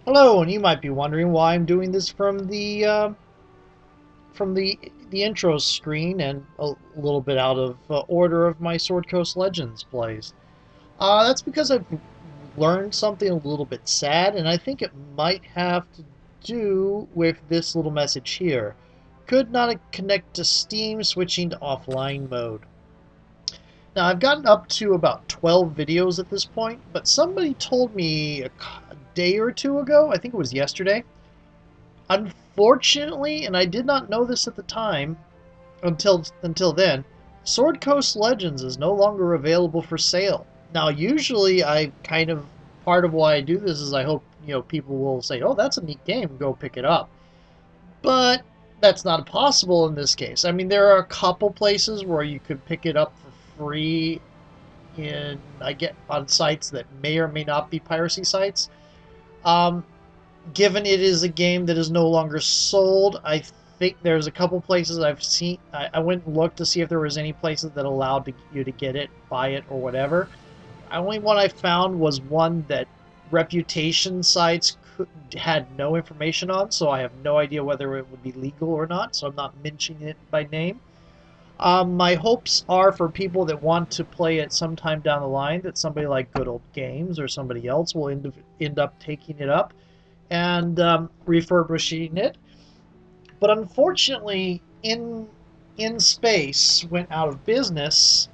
Hello, and you might be wondering why I'm doing this from the intro screen and a little bit out of order of my Sword Coast Legends plays. That's because I've learned something a little bit sad, and I think it might have to do with this little message here. Could not connect to Steam, switching to offline mode. Now, I've gotten up to about 12 videos at this point, but somebody told me a day or two ago, I think it was yesterday. Unfortunately, and I did not know this at the time until then, Sword Coast Legends is no longer available for sale. Now, usually I kind of part of why I do this is I hope, people will say, "Oh, that's a neat game, go pick it up." But that's not possible in this case. I mean, there are a couple places where you could pick it up for free in I get on sites that may or may not be piracy sites. Um, Given it is a game that is no longer sold, I think there's a couple places I've seen. I went and looked to see if there was any places that allowed you to get it, buy it, or whatever. The only one I found was one that reputation sites had no information on, so I have no idea whether it would be legal or not, so I'm not mentioning it by name. My hopes are for people that want to play it sometime down the line that somebody like Good Old Games or somebody else will end up taking it up and refurbishing it. But unfortunately, in space went out of business.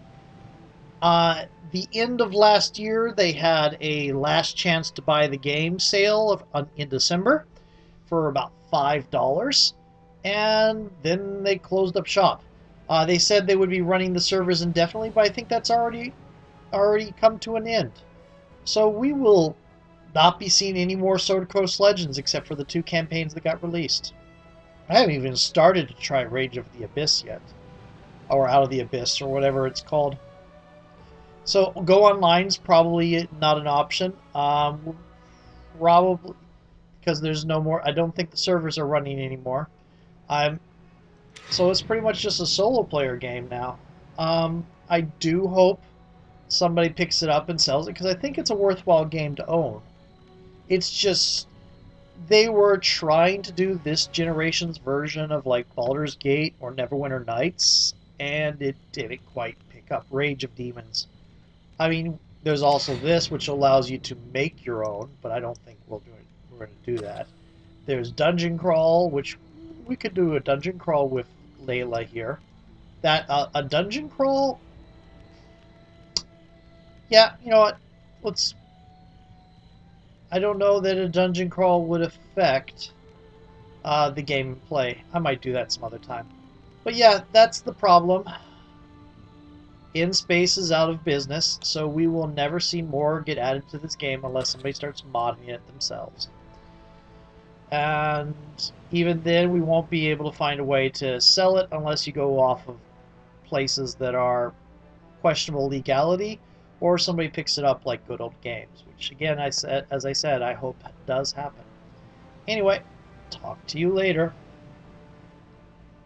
The end of last year, they had a last chance to buy the game sale in December for about $5, and then they closed up shop. They said they would be running the servers indefinitely, but I think that's already come to an end. So we will not be seeing any more Sword Coast Legends except for the two campaigns that got released. I haven't even started to try Rage of the Abyss yet, or Out of the Abyss, or whatever it's called. So go online's probably not an option. Probably because there's no more. I don't think the servers are running anymore. I'm So it's pretty much just a solo player game now. I do hope somebody picks it up and sells it because I think it's a worthwhile game to own. It's just they were trying to do this generation's version of like Baldur's Gate or Neverwinter Nights, and it didn't quite pick up. Rage of Demons. I mean, there's also this, which allows you to make your own, but I don't think we're going to do that. There's Dungeon Crawl, which we could do a dungeon crawl with Layla here. That a dungeon crawl, yeah, you know what? Let's. I don't know that a dungeon crawl would affect the gameplay. I might do that some other time. But yeah, that's the problem. InSpace is out of business, so we will never see more get added to this game unless somebody starts modding it themselves. And even then, we won't be able to find a way to sell it unless you go off of places that are questionable legality, or somebody picks it up like Good Old Games, which again, as I said, I hope does happen. Anyway, talk to you later.